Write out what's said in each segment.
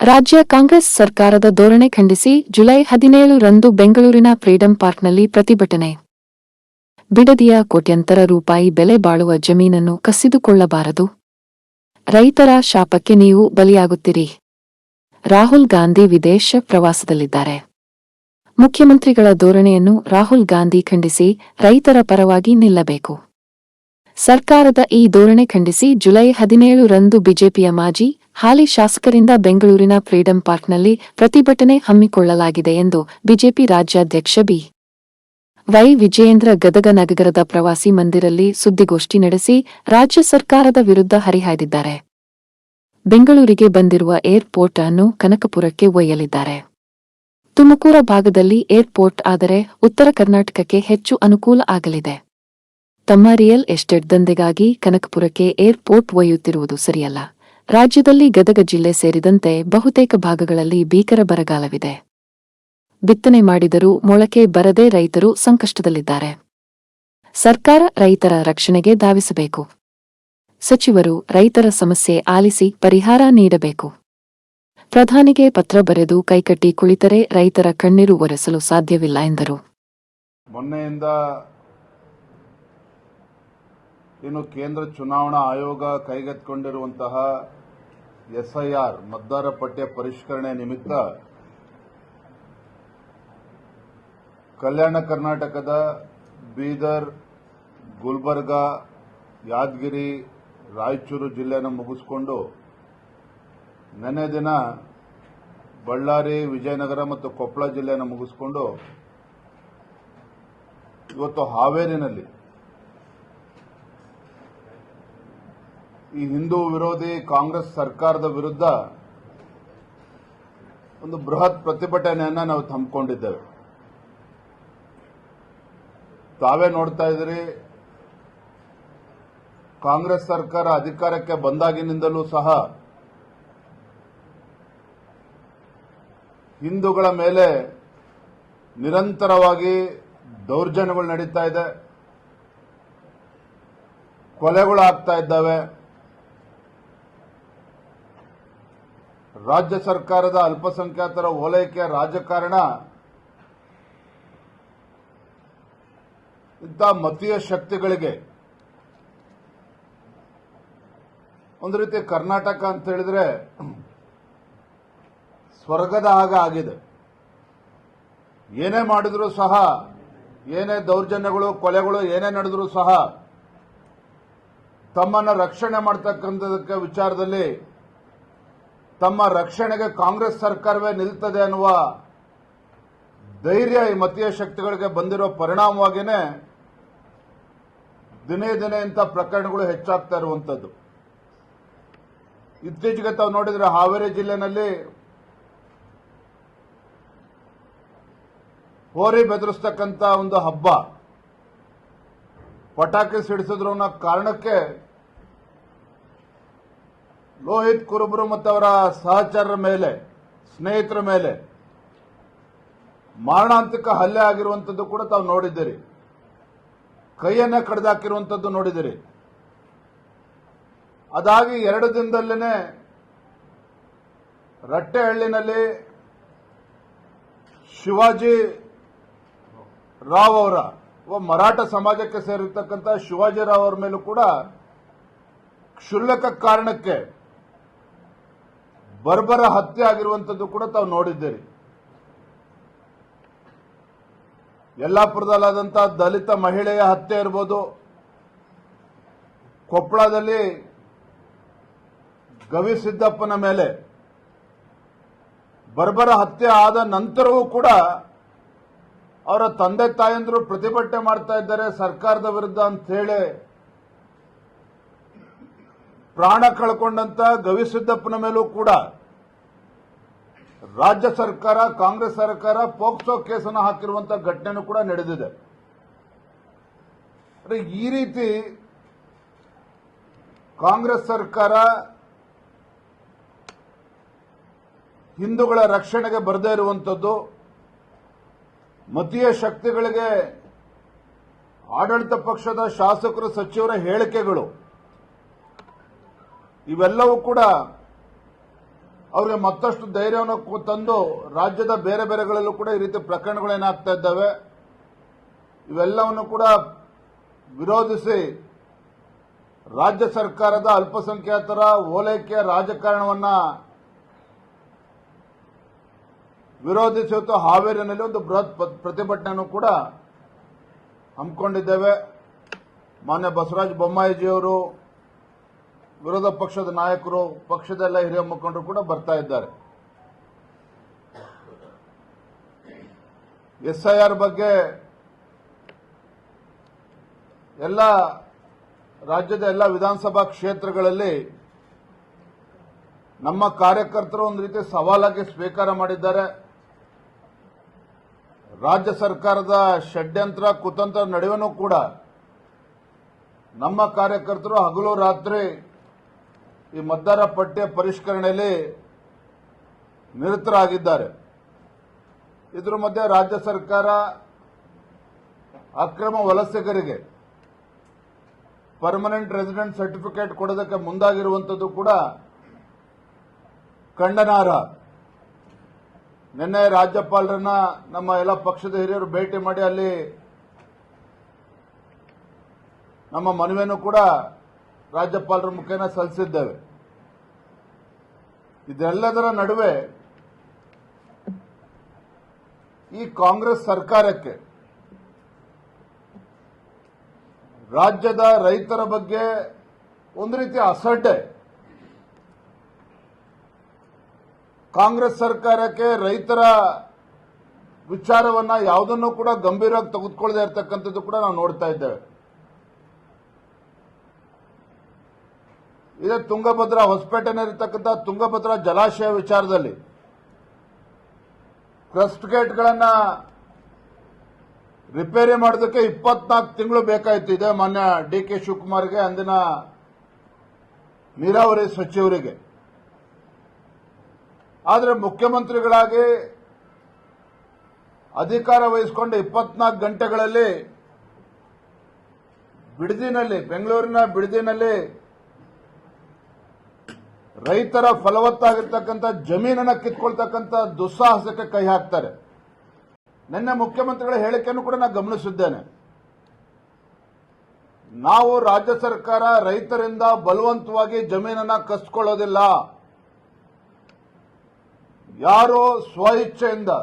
ರಾಜ್ಯ ಕಾಂಗ್ರೆಸ್ ಸರ್ಕಾರದ ಧೋರಣೆ ಖಂಡಿಸಿ ಜುಲೈ 17ರಂದು ಬೆಂಗಳೂರಿನ ಫ್ರೀಡಂ ಪಾರ್ಕ್ನಲ್ಲಿ ಪ್ರತಿಭಟನೆ. ಬಿಡದಿಯ ಕೋಟ್ಯಂತರ ರೂಪಾಯಿ ಬೆಲೆ ಬಾಳುವ ಜಮೀನನ್ನು ಕಸಿದುಕೊಳ್ಳಬಾರದು. ರೈತರ ಶಾಪಕ್ಕೆ ನೀವು ಬಲಿಯಾಗುತ್ತೀರಿ. ರಾಹುಲ್ ಗಾಂಧಿ ವಿದೇಶ ಪ್ರವಾಸದಲ್ಲಿದ್ದಾರೆ. ಮುಖ್ಯಮಂತ್ರಿಗಳ ಧೋರಣೆಯನ್ನು ರಾಹುಲ್ ಗಾಂಧಿ ಖಂಡಿಸಿ ರೈತರ ಪರವಾಗಿ ನಿಲ್ಲಬೇಕು. ಸರ್ಕಾರದ ಈ ಧೋರಣೆ ಖಂಡಿಸಿ ಜುಲೈ 17ರಂದು ಬಿಜೆಪಿಯ ಮಾಜಿ, ಹಾಲಿ ಶಾಸಕರಿಂದ ಬೆಂಗಳೂರಿನ ಫ್ರೀಡಂ ಪಾರ್ಕ್ನಲ್ಲಿ ಪ್ರತಿಭಟನೆ ಹಮ್ಮಿಕೊಳ್ಳಲಾಗಿದೆ ಎಂದು ಬಿಜೆಪಿ ರಾಜ್ಯಾಧ್ಯಕ್ಷ ಬಿ. ವೈ. ವಿಜಯೇಂದ್ರ ಗದಗ ನಗರದ ಪ್ರವಾಸಿ ಮಂದಿರಲ್ಲಿ ಸುದ್ದಿಗೋಷ್ಠಿ ನಡೆಸಿ ರಾಜ್ಯ ಸರ್ಕಾರದ ವಿರುದ್ಧ ಹರಿಹಾಯ್ದಿದ್ದಾರೆ. ಬೆಂಗಳೂರಿಗೆ ಬಂದಿರುವ ಏರ್ಪೋರ್ಟ್ ಅನ್ನು ಕನಕಪುರಕ್ಕೆ ಒಯ್ಯಲಿದ್ದಾರೆ. ತುಮಕೂರ ಭಾಗದಲ್ಲಿ ಏರ್ಪೋರ್ಟ್ ಆದರೆ ಉತ್ತರ ಕರ್ನಾಟಕಕ್ಕೆ ಹೆಚ್ಚು ಅನುಕೂಲ ಆಗಲಿದೆ. ತಮ್ಮ ರಿಯಲ್ ಎಸ್ಟೇಟ್ ದಂಧೆಗಾಗಿ ಕನಕಪುರಕ್ಕೆ ಏರ್ಪೋರ್ಟ್ ಒಯ್ಯುತ್ತಿರುವುದು ಸರಿಯಲ್ಲ. ರಾಜ್ಯದಲ್ಲಿ ಗದಗ ಜಿಲ್ಲೆ ಸೇರಿದಂತೆ ಬಹುತೇಕ ಭಾಗಗಳಲ್ಲಿ ಭೀಕರ ಬರಗಾಲವಿದೆ. ಬಿತ್ತನೆ ಮಾಡಿದರೂ ಮೊಳಕೆ ಬರದೆ ರೈತರು ಸಂಕಷ್ಟದಲ್ಲಿದ್ದಾರೆ. ಸರ್ಕಾರ ರೈತರ ರಕ್ಷಣೆಗೆ ಧಾವಿಸಬೇಕು. ಸಚಿವರು ರೈತರ ಸಮಸ್ಯೆ ಆಲಿಸಿ ಪರಿಹಾರ ನೀಡಬೇಕು. ಪ್ರಧಾನಿಗೆ ಪತ್ರ ಬರೆದು ಕೈಕಟ್ಟಿ ಕುಳಿತರೆ ರೈತರ ಕಣ್ಣೀರು ಒರೆಸಲು ಸಾಧ್ಯವಿಲ್ಲ ಎಂದರು. ಮೊನ್ನೆಯಿಂದ ಇನ್ನು ಕೇಂದ್ರ ಚುನಾವಣಾ ಆಯೋಗ ಕೈಗೆತ್ತಿಕೊಂಡಿರುವಂತಹ ಎಸ್ಐಆರ್ ಮತದಾರ ಪಟ್ಟಿಯ ಪರಿಷ್ಕರಣೆ ನಿಮಿತ್ತ ಕಲ್ಯಾಣ ಕರ್ನಾಟಕದ ಬೀದರ್, ಗುಲ್ಬರ್ಗಾ, ಯಾದಗಿರಿ, ರಾಯಚೂರು ಜಿಲ್ಲೆಯನ್ನು ಮುಗಿಸಿಕೊಂಡು ನೆನ್ನೆ ದಿನ ಬಳ್ಳಾರಿ, ವಿಜಯನಗರ ಮತ್ತು ಕೊಪ್ಪಳ ಜಿಲ್ಲೆಯನ್ನು ಮುಗಿಸಿಕೊಂಡು ಇವತ್ತು ಹಾವೇರಿನಲ್ಲಿ ಈ ಹಿಂದೂ ವಿರೋಧಿ ಕಾಂಗ್ರೆಸ್ ಸರ್ಕಾರದ ವಿರುದ್ಧ ಒಂದು ಬೃಹತ್ ಪ್ರತಿಭಟನೆಯನ್ನ ನಾವು ಹಮ್ಮಿಕೊಂಡಿದ್ದೇವೆ. ತಾವೇ ನೋಡ್ತಾ ಇದ್ದೀರಿ, ಕಾಂಗ್ರೆಸ್ ಸರ್ಕಾರ ಅಧಿಕಾರಕ್ಕೆ ಬಂದಾಗಿನಿಂದಲೂ ಸಹ ಹಿಂದೂಗಳ ಮೇಲೆ ನಿರಂತರವಾಗಿ ದೌರ್ಜನ್ಯಗಳು ನಡೀತಾ ಇದೆ, ಕೊಲೆಗಳು ಆಗ್ತಾ ಇದ್ದಾವೆ. ರಾಜ್ಯ ಸರ್ಕಾರದ ಅಲ್ಪಸಂಖ್ಯಾತರ ಓಲೈಕೆಯ ರಾಜಕಾರಣ ಇಂಥ ಮತೀಯ ಶಕ್ತಿಗಳಿಗೆ ಒಂದು ರೀತಿ ಕರ್ನಾಟಕ ಅಂತ ಹೇಳಿದ್ರೆ ಸ್ವರ್ಗದ ಹಾಗೆ ಆಗಿದೆ. ಏನೇ ಮಾಡಿದ್ರೂ ಸಹ, ಏನೇ ದೌರ್ಜನ್ಯಗಳು, ಕೊಲೆಗಳು ಏನೇ ನಡೆದ್ರೂ ಸಹ ತಮ್ಮನ್ನು ರಕ್ಷಣೆ ಮಾಡತಕ್ಕಂಥದಕ್ಕೆ ವಿಚಾರದಲ್ಲಿ ತಮ್ಮ ರಕ್ಷಣೆಗೆ ಕಾಂಗ್ರೆಸ್ ಸರ್ಕಾರವೇ ನಿಲ್ತದೆ ಅನ್ನುವ ಧೈರ್ಯ ಈ ಮತೀಯ ಶಕ್ತಿಗಳಿಗೆ ಬಂದಿರೋ ಪರಿಣಾಮವಾಗಿಯೇ ದಿನೇ ದಿನೇ ಇಂಥ ಪ್ರಕರಣಗಳು ಹೆಚ್ಚಾಗ್ತಾ ಇರುವಂಥದ್ದು. ಇತ್ತೀಚೆಗೆ ತಾವು ನೋಡಿದ್ರೆ ಹಾವೇರಿ ಜಿಲ್ಲೆನಲ್ಲಿ ಹೋರಿ ಬೆದರಿಸ್ತಕ್ಕಂಥ ಒಂದು ಹಬ್ಬ, ಪಟಾಕಿ ಸಿಡಿಸಿದ್ರು ಅನ್ನೋ ಕಾರಣಕ್ಕೆ ಲೋಹಿತ್ ಕುರುಬರು ಮತ್ತು ಅವರ ಸಹಚರರ ಮೇಲೆ, ಸ್ನೇಹಿತರ ಮೇಲೆ ಮಾರಣಾಂತಿಕ ಹಲ್ಲೆ ಆಗಿರುವಂಥದ್ದು ಕೂಡ ತಾವು ನೋಡಿದ್ದೀರಿ. ಕೈಯನ್ನ ಕಡಿದಾಕಿರುವಂಥದ್ದು ನೋಡಿದಿರಿ. ಅದಾಗಿ 2 ದಿನದಲ್ಲೇ ರಟ್ಟೆಹಳ್ಳಿನಲ್ಲಿ ಶಿವಾಜಿ ರಾವ್ ಅವರ ಮರಾಠ ಸಮಾಜಕ್ಕೆ ಸೇರಿರ್ತಕ್ಕಂಥ ಶಿವಾಜಿ ರಾವ್ ಅವರ ಮೇಲೂ ಕೂಡ ಕ್ಷುಲ್ಲಕ ಕಾರಣಕ್ಕೆ ಬರ್ಬರ ಹತ್ಯೆ ಆಗಿರುವಂಥದ್ದು ಕೂಡ ತಾವು ನೋಡಿದ್ದೀರಿ. ಯಲ್ಲಾಪುರದಲ್ಲಾದಂತಹ ದಲಿತ ಮಹಿಳೆಯ ಹತ್ಯೆ ಇರ್ಬೋದು, ಕೊಪ್ಪಳದಲ್ಲಿ ಗವಿಸಿದ್ದಪ್ಪನ ಮೇಲೆ ಬರ್ಬರ ಹತ್ಯೆ ಆದ ನಂತರವೂ ಕೂಡ ಅವರ ತಂದೆ ತಾಯಂದಿರು ಪ್ರತಿಭಟನೆ ಮಾಡ್ತಾ ಇದ್ದಾರೆ ಸರ್ಕಾರದ ವಿರುದ್ಧ ಅಂತ ಹೇಳಿ. ಪ್ರಾಣ ಕಳ್ಕೊಂಡಂತ ಗವಿಸಿದ್ದಪ್ಪನ ಮೇಲೂ ಕೂಡ ರಾಜ್ಯ ಸರ್ಕಾರ, ಕಾಂಗ್ರೆಸ್ ಸರ್ಕಾರ ಪೋಕ್ಸೋ ಕೇಸನ್ನು ಹಾಕಿರುವಂತಹ ಘಟನೆನೂ ಕೂಡ ನಡೆದಿದೆ. ಈ ರೀತಿ ಕಾಂಗ್ರೆಸ್ ಸರ್ಕಾರ ಹಿಂದೂಗಳ ರಕ್ಷಣೆಗೆ ಬರದೇ ಇರುವಂಥದ್ದು, ಮತೀಯ ಶಕ್ತಿಗಳಿಗೆ ಆಡಳಿತ ಪಕ್ಷದ ಶಾಸಕರು, ಸಚಿವರ ಹೇಳಿಕೆಗಳು ಇವೆಲ್ಲವೂ ಕೂಡ ಅವರಿಗೆ ಮತ್ತಷ್ಟು ಧೈರ್ಯವನ್ನು ತಂದು ರಾಜ್ಯದ ಬೇರೆ ಬೇರೆಗಳಲ್ಲೂ ಕೂಡ ಈ ರೀತಿ ಪ್ರಕರಣಗಳೇನಾಗ್ತಾ ಇದ್ದಾವೆ ಇವೆಲ್ಲವನ್ನು ಕೂಡ ವಿರೋಧಿಸಿ ರಾಜ್ಯ ಸರ್ಕಾರದ ಅಲ್ಪಸಂಖ್ಯಾತರ ಓಲೈಕೆಯ ರಾಜಕಾರಣವನ್ನ ವಿರೋಧಿಸಿ ಇವತ್ತು ಹಾವೇರಿನಲ್ಲಿ ಒಂದು ಬೃಹತ್ ಪ್ರತಿಭಟನೆಯನ್ನು ಕೂಡ ಹಮ್ಮಿಕೊಂಡಿದ್ದೇವೆ. ಮಾನ್ಯ ಬಸವರಾಜ ಬೊಮ್ಮಾಯಿಜಿಯವರು, ವಿರೋಧ ಪಕ್ಷದ ನಾಯಕರು, ಪಕ್ಷದ ಎಲ್ಲ ಹಿರಿಯ ಮುಖಂಡರು ಕೂಡ ಬರ್ತಾ ಇದ್ದಾರೆ. SIR ಬಗ್ಗೆ ಎಲ್ಲ ರಾಜ್ಯದ ಎಲ್ಲ ವಿಧಾನಸಭಾ ಕ್ಷೇತ್ರಗಳಲ್ಲಿ ನಮ್ಮ ಕಾರ್ಯಕರ್ತರು ಒಂದು ರೀತಿ ಸವಾಲಾಗಿ ಸ್ವೀಕಾರ ಮಾಡಿದ್ದಾರೆ. ರಾಜ್ಯ ಸರ್ಕಾರದ ಷಡ್ಯಂತ್ರ ಕುತಂತ್ರ ನಡುವೆನೂ ಕೂಡ ನಮ್ಮ ಕಾರ್ಯಕರ್ತರು ಹಗಲು ರಾತ್ರಿ ಈ ಮತದಾರ ಪಟ್ಟಿಯ ಪರಿಷ್ಕರಣೆಯಲ್ಲಿ ನಿರತರಾಗಿದ್ದಾರೆ. ಇದರ ಮಧ್ಯೆ ರಾಜ್ಯ ಸರ್ಕಾರ ಅಕ್ರಮ ವಲಸಿಗರಿಗೆ ಪರ್ಮನೆಂಟ್ ರೆಸಿಡೆಂಟ್ ಸರ್ಟಿಫಿಕೇಟ್ ಕೊಡೋದಕ್ಕೆ ಮುಂದಾಗಿರುವಂಥದ್ದು ಕೂಡ ಖಂಡನಾರ್ಹ. ನಿನ್ನೆ ರಾಜ್ಯಪಾಲರನ್ನ ನಮ್ಮ ಎಲ್ಲ ಪಕ್ಷದ ಹಿರಿಯರು ಭೇಟಿ ಮಾಡಿ ಅಲ್ಲಿ ನಮ್ಮ ಮನವಿಯನ್ನು ಕೂಡ ರಾಜ್ಯಪಾಲರ ಮುಖೇನ ಸಲ್ಲಿಸಿದ್ದೇವೆ. ಇದೆಲ್ಲದರ ನಡುವೆ ಈ ಕಾಂಗ್ರೆಸ್ ಸರ್ಕಾರಕ್ಕೆ ರಾಜ್ಯದ ರೈತರ ಬಗ್ಗೆ ಒಂದು ರೀತಿಯ ಅಸಡ್ಡೆ. ಕಾಂಗ್ರೆಸ್ ಸರ್ಕಾರಕ್ಕೆ ರೈತರ ವಿಚಾರವನ್ನ ಯಾವುದನ್ನು ಕೂಡ ಗಂಭೀರವಾಗಿ ತೆಗೆದುಕೊಳ್ಳದೆ ಇರತಕ್ಕಂಥದ್ದು ಕೂಡ ನಾವು ನೋಡ್ತಾ ಇದ್ದೇವೆ. ಇದೇ ತುಂಗಭದ್ರಾ ಹೊಸಪೇಟೆನಲ್ಲಿರ್ತಕ್ಕಂಥ ತುಂಗಭದ್ರಾ ಜಲಾಶಯ ವಿಚಾರದಲ್ಲಿ ಕ್ರಸ್ಟ್ ಗೇಟ್ಗಳನ್ನ ರಿಪೇರಿ ಮಾಡೋದಕ್ಕೆ 24 ತಿಂಗಳು ಬೇಕಾಯಿತು. ಇದೆ ಮಾನ್ಯ DK ಶಿವಕುಮಾರ್ಗೆ, ಅಂದಿನ ನೀರಾವರಿ ಸಚಿವರಿಗೆ. ಆದರೆ ಮುಖ್ಯಮಂತ್ರಿಗಳಾಗಿ ಅಧಿಕಾರ ವಹಿಸಿಕೊಂಡ 24 ಗಂಟೆಗಳಲ್ಲಿ ಬಿಡದಿನಲ್ಲಿ, ಬೆಂಗಳೂರಿನ ಬಿಡದಿನಲ್ಲಿ ರೈತರ ಫಲವತ್ತಾಗಿರ್ತಕ್ಕಂಥ ಜಮೀನನ್ನ ಕಿತ್ಕೊಳ್ತಕ್ಕಂಥ ದುಸ್ಸಾಹಸಕ್ಕೆ ಕೈ ಹಾಕ್ತಾರೆ. ನಿನ್ನೆ ಮುಖ್ಯಮಂತ್ರಿಗಳ ಹೇಳಿಕೆಯನ್ನು ಕೂಡ ನಾನು ಗಮನಿಸಿದ್ದೇನೆ. ನಾವು ರಾಜ್ಯ ಸರ್ಕಾರ ರೈತರಿಂದ ಬಲವಂತವಾಗಿ ಜಮೀನನ್ನ ಕಸ್ಕೊಳ್ಳೋದಿಲ್ಲ, ಯಾರು ಸ್ವ ಇಚ್ಛೆಯಿಂದ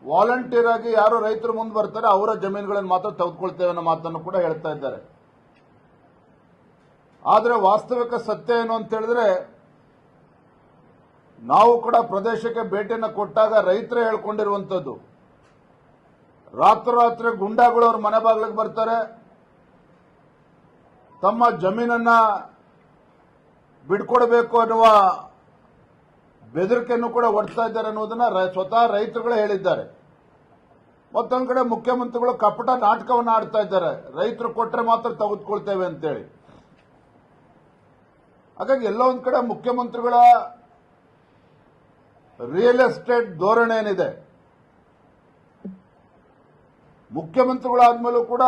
ವಾಲಂಟಿಯರ್ ಆಗಿ ಯಾರು ರೈತರು ಮುಂದೆ ಬರ್ತಾರೆ ಅವರ ಜಮೀನುಗಳನ್ನು ಮಾತ್ರ ತೆಗೆದುಕೊಳ್ತೇವೆ ಅನ್ನೋ ಮಾತನ್ನು ಕೂಡ ಹೇಳ್ತಾ ಇದ್ದಾರೆ. ಆದರೆ ವಾಸ್ತವಿಕ ಸತ್ಯ ಏನು ಅಂತ ಹೇಳಿದ್ರೆ, ನಾವು ಕೂಡ ಪ್ರದೇಶಕ್ಕೆ ಭೇಟಿಯನ್ನು ಕೊಟ್ಟಾಗ ರೈತರೇ ಹೇಳ್ಕೊಂಡಿರುವಂಥದ್ದು, ರಾತ್ರೋರಾತ್ರಿ ಗುಂಡಾಗಳು ಅವ್ರ ಮನೆ ಬಾಗಿಲಿಗೆ ಬರ್ತಾರೆ, ತಮ್ಮ ಜಮೀನನ್ನ ಬಿಡ್ಕೊಡ್ಬೇಕು ಅನ್ನುವ ಬೆದರಿಕೆಯನ್ನು ಕೂಡ ಒಡ್ತಾ ಇದ್ದಾರೆ ಅನ್ನೋದನ್ನ ಸ್ವತಃ ರೈತರುಗಳೇ ಹೇಳಿದ್ದಾರೆ. ಮತ್ತೊಂದು ಕಡೆ ಮುಖ್ಯಮಂತ್ರಿಗಳು ಕಪಟ ನಾಟಕವನ್ನು ಆಡ್ತಾ ಇದ್ದಾರೆ, ರೈತರು ಕೊಟ್ಟರೆ ಮಾತ್ರ ತೆಗೆದುಕೊಳ್ತೇವೆ ಅಂತೇಳಿ. ಹಾಗಾಗಿ ಎಲ್ಲೋ ಒಂದ್ ಕಡೆ ಮುಖ್ಯಮಂತ್ರಿಗಳ ರಿಯಲ್ ಎಸ್ಟೇಟ್ ಧೋರಣೆ ಏನಿದೆ, ಮುಖ್ಯಮಂತ್ರಿಗಳಾದ್ಮೇಲೂ ಕೂಡ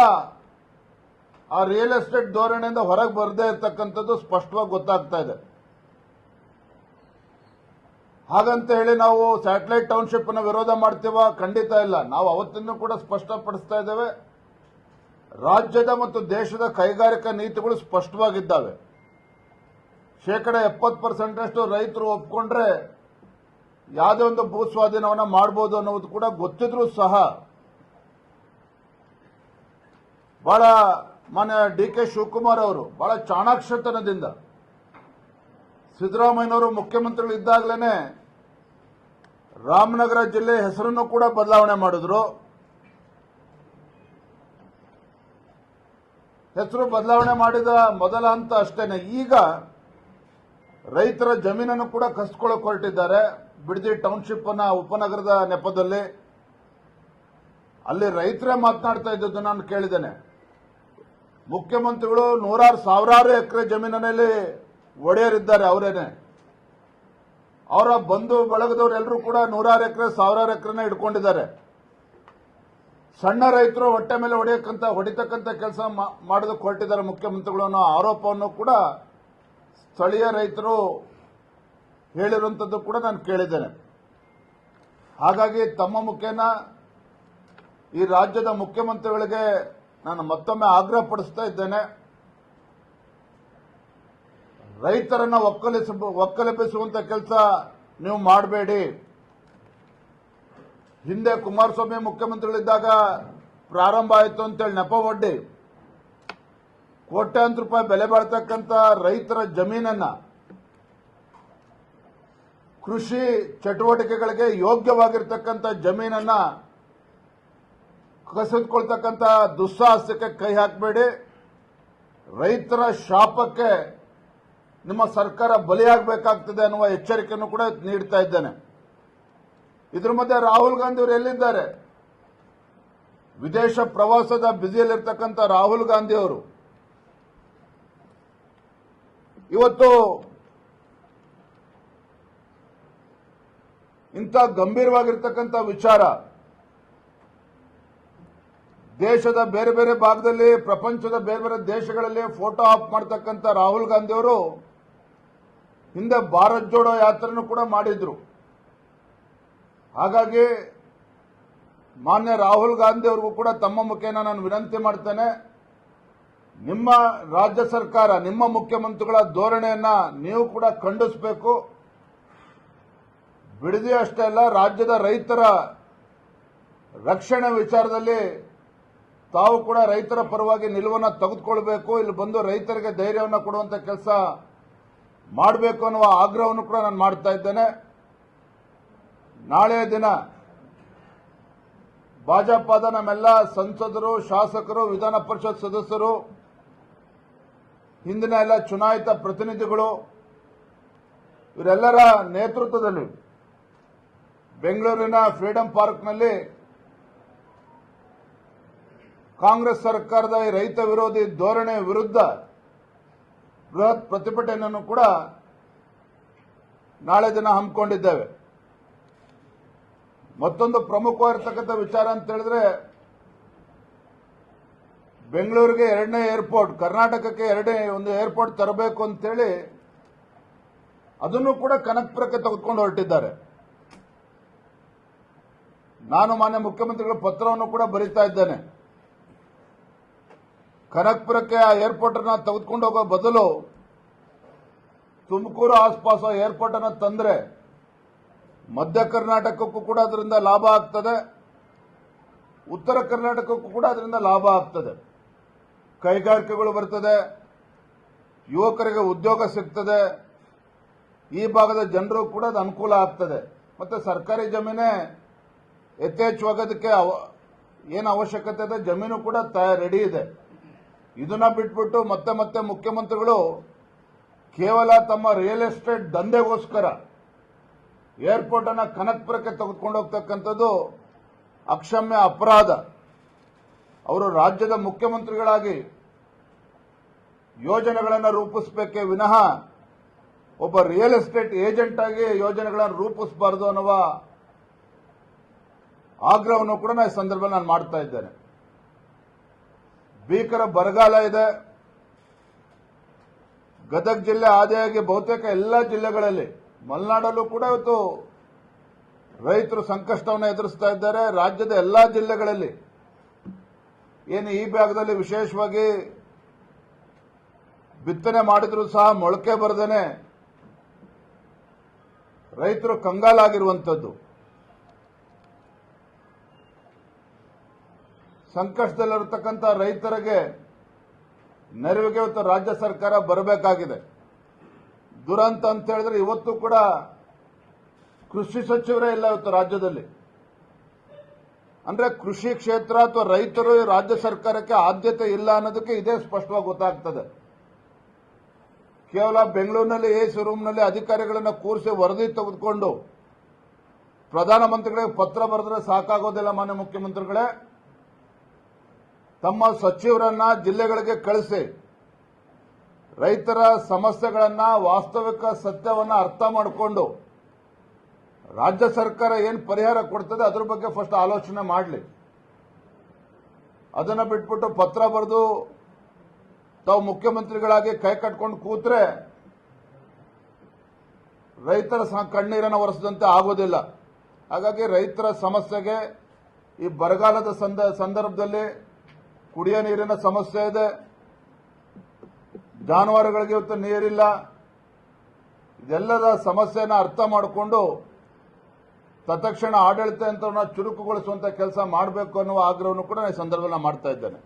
ಆ ರಿಯಲ್ ಎಸ್ಟೇಟ್ ಧೋರಣೆಯಿಂದ ಹೊರಗೆ ಬರದೇ ಇರತಕ್ಕಂಥದ್ದು ಸ್ಪಷ್ಟವಾಗಿ ಗೊತ್ತಾಗ್ತಾ ಇದೆ. ಹಾಗಂತ ಹೇಳಿ ನಾವು ಸ್ಯಾಟಲೈಟ್ ಟೌನ್ಶಿಪ್ ಅನ್ನು ವಿರೋಧ ಮಾಡ್ತೀವ? ಖಂಡಿತ ಇಲ್ಲ. ನಾವು ಅವತ್ತಿಂದ ಕೂಡ ಸ್ಪಷ್ಟಪಡಿಸ್ತಾ ಇದ್ದೇವೆ, ರಾಜ್ಯದ ಮತ್ತು ದೇಶದ ಕೈಗಾರಿಕಾ ನೀತಿಗಳು ಸ್ಪಷ್ಟವಾಗಿದ್ದಾವೆ. 70% ರೈತರು ಒಪ್ಕೊಂಡ್ರೆ ಯಾವುದೇ ಒಂದು ಭೂ ಸ್ವಾಧೀನವನ್ನ ಮಾಡಬಹುದು ಅನ್ನೋದು ಕೂಡ ಗೊತ್ತಿದ್ರೂ ಸಹ ಬಹಳ ಮಾನ್ಯ DK ಶಿವಕುಮಾರ್ ಅವರು ಬಹಳ ಚಾಣಾಕ್ಷತನದಿಂದ ಸಿದ್ದರಾಮಯ್ಯನವರು ಮುಖ್ಯಮಂತ್ರಿಗಳು ಇದ್ದಾಗಲೇ ರಾಮನಗರ ಜಿಲ್ಲೆ ಹೆಸರನ್ನು ಕೂಡ ಬದಲಾವಣೆ ಮಾಡಿದ್ರು. ಹೆಸರು ಬದಲಾವಣೆ ಮಾಡಿದ ಮೊದಲ ಹಂತ ಅಷ್ಟೇನೆ. ಈಗ ರೈತರ ಜಮೀನನ್ನು ಕೂಡ ಕಸ್ಕೊಳ್ಳೋಕೆ ಹೊರಟಿದ್ದಾರೆ. ಬಿಡದಿ ಟೌನ್ಶಿಪ್ ಅನ್ನ ಉಪನಗರದ ನೆಪದಲ್ಲಿ ಅಲ್ಲಿ ರೈತರೇ ಮಾತನಾಡ್ತಾ ಇದ್ದದ್ದು ನಾನು ಕೇಳಿದ್ದೇನೆ. ಮುಖ್ಯಮಂತ್ರಿಗಳು ಸಾವಿರಾರು ಎಕರೆ ಜಮೀನಿನಲ್ಲಿ ಒಡೆಯರಿದ್ದಾರೆ, ಅವರೇನೆ. ಅವರ ಬಂಧು ಬಳಗದವರೆಲ್ಲರೂ ಕೂಡ 100 ಎಕರೆ 1000 ಎಕರೆನ ಇಟ್ಕೊಂಡಿದ್ದಾರೆ. ಸಣ್ಣ ರೈತರು ಹೊಟ್ಟೆ ಮೇಲೆ ಹೊಡಿತಕ್ಕಂಥ ಕೆಲಸ ಮಾಡೋದಕ್ಕೆ ಹೊರಟಿದ್ದಾರೆ ಮುಖ್ಯಮಂತ್ರಿಗಳು ಅನ್ನೋ ಆರೋಪವನ್ನು ಕೂಡ ಸ್ಥಳೀಯ ರೈತರು ಹೇಳಿರುವಂಥದ್ದು ಕೂಡ ನಾನು ಕೇಳಿದ್ದೇನೆ. ಹಾಗಾಗಿ ತಮ್ಮ ಮುಖೇನ ಈ ರಾಜ್ಯದ ಮುಖ್ಯಮಂತ್ರಿಗಳಿಗೆ ನಾನು ಮತ್ತೊಮ್ಮೆ ಆಗ್ರಹ ಪಡಿಸ್ತಾ ಇದ್ದೇನೆ, ರೈತರನ್ನ ಒಕ್ಕಲೆಬ್ಬಿಸುವಂತ ಕೆಲಸ ನೀವು ಮಾಡಬೇಡಿ. ಹಿಂದೆ ಕುಮಾರಸ್ವಾಮಿ ಮುಖ್ಯಮಂತ್ರಿಗಳಿದ್ದಾಗ ಪ್ರಾರಂಭ ಆಯಿತು ಅಂತೇಳಿ ನೆಪ ಒಡ್ಡಿ ಕೋಟ್ಯಾಂತರ ರೂಪಾಯಿ ಬೆಲೆ ಬಾಳ್ತಕ್ಕಂಥ ರೈತರ ಜಮೀನನ್ನ ಕೃಷಿ ಚಟುವಟಿಕೆಗಳಿಗೆ ಯೋಗ್ಯವಾಗಿರ್ತಕ್ಕಂಥ ಜಮೀನನ್ನ ಕಸಿದುಕೊಳ್ತಕ್ಕಂಥ ದುಸ್ಸಾಹಸಕ್ಕೆ ಕೈ ಹಾಕಬೇಡಿ. ರೈತರ ಶಾಪಕ್ಕೆ ನಿಮ್ಮ ಸರ್ಕಾರ ಬಲಿಯಾಗಬೇಕಾಗ್ತದೆ ಅನ್ನುವ ಎಚ್ಚರಿಕೆಯನ್ನು ಕೂಡ ನೀಡ್ತಾ ಇದ್ದೇನೆ. ಇದ್ರ ಮಧ್ಯೆ ರಾಹುಲ್ ಗಾಂಧಿ ಅವರು ಎಲ್ಲಿದ್ದಾರೆ? ವಿದೇಶ ಪ್ರವಾಸದ ಬ್ಯುಸಿಯಲ್ಲಿರ್ತಕ್ಕಂಥ ರಾಹುಲ್ ಗಾಂಧಿ ಅವರು ಇವತ್ತು ಇಂಥ ಗಂಭೀರವಾಗಿರ್ತಕ್ಕಂಥ ವಿಚಾರ ದೇಶದ ಬೇರೆ ಬೇರೆ ಭಾಗದಲ್ಲಿ, ಪ್ರಪಂಚದ ಬೇರೆ ಬೇರೆ ದೇಶಗಳಲ್ಲಿ ಫೋಟೋ ಆಫ್ ಮಾಡತಕ್ಕಂಥ ರಾಹುಲ್ ಗಾಂಧಿ ಅವರು ಹಿಂದೆ ಭಾರತ್ ಜೋಡೋ ಯಾತ್ರೆನೂ ಕೂಡ ಮಾಡಿದ್ರು. ಹಾಗಾಗಿ ಮಾನ್ಯ ರಾಹುಲ್ ಗಾಂಧಿ ಅವರಿಗೂ ಕೂಡ ತಮ್ಮ ಮುಖೇನ ನಾನು ವಿನಂತಿ ಮಾಡ್ತೇನೆ, ನಿಮ್ಮ ರಾಜ್ಯ ಸರ್ಕಾರ, ನಿಮ್ಮ ಮುಖ್ಯಮಂತ್ರಿಗಳ ಧೋರಣೆಯನ್ನ ನೀವು ಕೂಡ ಖಂಡಿಸಬೇಕು. ಬಿಡದಿ ಅಷ್ಟೇ ಅಲ್ಲ, ರಾಜ್ಯದ ರೈತರ ರಕ್ಷಣೆ ವಿಚಾರದಲ್ಲಿ ತಾವು ಕೂಡ ರೈತರ ಪರವಾಗಿ ನಿಲುವನ್ನು ತೆಗೆದುಕೊಳ್ಬೇಕು. ಇಲ್ಲಿ ಬಂದು ರೈತರಿಗೆ ಧೈರ್ಯವನ್ನು ಕೊಡುವಂತ ಕೆಲಸ ಮಾಡಬೇಕು ಅನ್ನುವ ಆಗ್ರಹವನ್ನು ಕೂಡ ನಾನು ಮಾಡ್ತಾ ಇದ್ದೇನೆ. ನಾಳೆಯ ದಿನ ಭಾಜಪದ ನಮ್ಮೆಲ್ಲ ಸಂಸದರು, ಶಾಸಕರು, ವಿಧಾನ ಪರಿಷತ್ ಸದಸ್ಯರು, ಹಿಂದಿನ ಎಲ್ಲ ಚುನಾಯಿತ ಪ್ರತಿನಿಧಿಗಳು ಇವರೆಲ್ಲರ ನೇತೃತ್ವದಲ್ಲಿ ಬೆಂಗಳೂರಿನ ಫ್ರೀಡಂ ಪಾರ್ಕ್ನಲ್ಲಿ ಕಾಂಗ್ರೆಸ್ ಸರ್ಕಾರದ ಈ ರೈತ ವಿರೋಧಿ ಧೋರಣೆ ವಿರುದ್ಧ ಬೃಹತ್ ಪ್ರತಿಭಟನೆಯನ್ನು ಕೂಡ ನಾಳೆ ದಿನ ಹಮ್ಮಿಕೊಂಡಿದ್ದೇವೆ. ಮತ್ತೊಂದು ಪ್ರಮುಖವಾಗಿರ್ತಕ್ಕಂಥ ವಿಚಾರ ಅಂತ ಹೇಳಿದ್ರೆ, ಬೆಂಗಳೂರಿಗೆ ಎರಡನೇ ಏರ್ಪೋರ್ಟ್, ಕರ್ನಾಟಕಕ್ಕೆ ಒಂದು ಏರ್ಪೋರ್ಟ್ ತರಬೇಕು ಅಂತೇಳಿ ಅದನ್ನು ಕೂಡ ಕನಕಪುರಕ್ಕೆ ತೆಗೆದುಕೊಂಡು ಹೊರಟಿದ್ದಾರೆ. ನಾನು ಮಾನ್ಯ ಮುಖ್ಯಮಂತ್ರಿಗಳ ಪತ್ರವನ್ನು ಕೂಡ ಬರೀತಾ ಇದ್ದೇನೆ. ಕನಕಪುರಕ್ಕೆ ಆ ಏರ್ಪೋರ್ಟ್ ಅನ್ನ ತೆಗೆದುಕೊಂಡು ಹೋಗೋ ಬದಲು ತುಮಕೂರು ಆಸ್ಪಾಸ ಏರ್ಪೋರ್ಟ್ ಅನ್ನು ತಂದ್ರೆ ಮಧ್ಯ ಕರ್ನಾಟಕಕ್ಕೂ ಕೂಡ ಅದರಿಂದ ಲಾಭ ಆಗ್ತದೆ, ಉತ್ತರ ಕರ್ನಾಟಕಕ್ಕೂ ಕೂಡ ಅದರಿಂದ ಲಾಭ ಆಗ್ತದೆ. ಕೈಗಾರಿಕೆಗಳು ಬರ್ತದೆ, ಯುವಕರಿಗೆ ಉದ್ಯೋಗ ಸಿಗ್ತದೆ, ಈ ಭಾಗದ ಜನರು ಕೂಡ ಅದು ಅನುಕೂಲ ಆಗ್ತದೆ. ಮತ್ತೆ ಸರ್ಕಾರಿ ಜಮೀನೇ ಯಥೇಚ್ಛವಾಗೋದಕ್ಕೆ ಏನು ಅವಶ್ಯಕತೆ ಇದೆ, ಜಮೀನು ಕೂಡ ರೆಡಿ ಇದೆ. ಇದನ್ನ ಬಿಟ್ಬಿಟ್ಟು ಮತ್ತೆ ಮತ್ತೆ ಮುಖ್ಯಮಂತ್ರಿಗಳು ಕೇವಲ ತಮ್ಮ ರಿಯಲ್ ಎಸ್ಟೇಟ್ ದಂಧೆಗೋಸ್ಕರ ಏರ್ಪೋರ್ಟ್ ಅನ್ನ ಕನಕಪುರಕ್ಕೆ ತೆಗೆದುಕೊಂಡು ಹೋಗ್ತಕ್ಕಂಥದ್ದು ಅಕ್ಷಮ್ಯ ಅಪರಾಧ. ಅವರು ರಾಜ್ಯದ ಮುಖ್ಯಮಂತ್ರಿಗಳಾಗಿ ಯೋಜನೆಗಳನ್ನು ರೂಪಿಸಬೇಕೇ ವಿನಃ ಒಬ್ಬ ರಿಯಲ್ ಎಸ್ಟೇಟ್ ಏಜೆಂಟ್ ಆಗಿ ಯೋಜನೆಗಳನ್ನು ರೂಪಿಸಬಾರದು ಅನ್ನುವ ಆಗ್ರಹವನ್ನು ಕೂಡ ಈ ಸಂದರ್ಭದಲ್ಲಿ ನಾನು ಮಾಡ್ತಾ ಇದ್ದೇನೆ. ಭೀಕರ ಬರಗಾಲ ಇದೆ. ಗದಗ ಜಿಲ್ಲೆ ಆದಿಯಾಗಿ ಬಹುತೇಕ ಎಲ್ಲ ಜಿಲ್ಲೆಗಳಲ್ಲಿ, ಮಲೆನಾಡಲ್ಲೂ ಕೂಡ ಇವತ್ತು ರೈತರು ಸಂಕಷ್ಟವನ್ನು ಎದುರಿಸ್ತಾ ಇದ್ದಾರೆ. ರಾಜ್ಯದ ಎಲ್ಲಾ ಜಿಲ್ಲೆಗಳಲ್ಲಿ ಏನು ಈ ಭಾಗದಲ್ಲಿ ವಿಶೇಷವಾಗಿ ಬಿತ್ತನೆ ಮಾಡಿದ್ರು ಸಹ ಮೊಳಕೆ ಬರದೇನೆ ರೈತರು ಕಂಗಾಲಾಗಿರುವಂಥದ್ದು. ಸಂಕಷ್ಟದಲ್ಲಿರತಕ್ಕಂಥ ರೈತರಿಗೆ ನೆರವಿಗೆ ಇವತ್ತು ರಾಜ್ಯ ಸರ್ಕಾರ ಬರಬೇಕಾಗಿದೆ. ದುರಂತ ಅಂತ ಹೇಳಿದ್ರೆ ಇವತ್ತು ಕೂಡ ಕೃಷಿ ಸಚಿವರೇ ಇಲ್ಲ ಇವತ್ತು ರಾಜ್ಯದಲ್ಲಿ. ಅಂದ್ರೆ ಕೃಷಿ ಕ್ಷೇತ್ರ ಅಥವಾ ರೈತರು ರಾಜ್ಯ ಸರ್ಕಾರಕ್ಕೆ ಆದ್ಯತೆ ಇಲ್ಲ ಅನ್ನೋದಕ್ಕೆ ಇದೇ ಸ್ಪಷ್ಟವಾಗಿ ಗೊತ್ತಾಗ್ತದೆ. ಕೇವಲ ಬೆಂಗಳೂರಿನಲ್ಲಿ ಎಸಿ ರೂಮ್ನಲ್ಲಿ ಅಧಿಕಾರಿಗಳನ್ನ ಕೂರಿಸಿ ವರದಿ ತೆಗೆದುಕೊಂಡು ಪ್ರಧಾನಮಂತ್ರಿಗಳಿಗೆ ಪತ್ರ ಬರೆದ್ರೆ ಸಾಕಾಗೋದಿಲ್ಲ. ಮಾನ್ಯ ಮುಖ್ಯಮಂತ್ರಿಗಳೇ, ತಮ್ಮ ಸಚಿವರನ್ನ ಜಿಲ್ಲೆಗಳಿಗೆ ಕಳಿಸಿ ರೈತರ ಸಮಸ್ಯೆಗಳನ್ನ, ವಾಸ್ತವಿಕ ಸತ್ಯವನ್ನ ಅರ್ಥ ಮಾಡಿಕೊಂಡು ರಾಜ್ಯ ಸರ್ಕಾರ ಏನು ಪರಿಹಾರ ಕೊಡ್ತದೆ ಅದ್ರ ಬಗ್ಗೆ ಫಸ್ಟ್ ಆಲೋಚನೆ ಮಾಡಲಿ. ಅದನ್ನ ಬಿಟ್ಬಿಟ್ಟು ಪತ್ರ ಬರೆದು ತಾವು ಮುಖ್ಯಮಂತ್ರಿಗಳಾಗಿ ಕೈ ಕಟ್ಕೊಂಡು ಕೂತ್ರೆ ರೈತರ ಕಣ್ಣೀರನ್ನು ಒರೆಸದಂತೆ ಆಗೋದಿಲ್ಲ. ಹಾಗಾಗಿ ರೈತರ ಸಮಸ್ಯೆಗೆ ಈ ಬರಗಾಲದ ಸಂದರ್ಭದಲ್ಲಿ ಕುಡಿಯೋ ನೀರಿನ ಸಮಸ್ಯೆ ಇದೆ, ಜಾನುವಾರುಗಳಿಗೆ ಇವತ್ತು ನೀರಿಲ್ಲ. ಇದೆಲ್ಲದ ಸಮಸ್ಯೆನ ಅರ್ಥ ಮಾಡಿಕೊಂಡು ತತ್ಕ್ಷಣ ಆಡಳಿತ ಯಂತ್ರವನ್ನು ಚುರುಕುಗೊಳಿಸುವಂತ ಕೆಲಸ ಮಾಡಬೇಕು ಅನ್ನುವ ಆಗ್ರಹವನ್ನು ಕೂಡ ಈ ಸಂದರ್ಭದಲ್ಲಿ ಮಾಡ್ತಾ ಇದ್ದೇನೆ.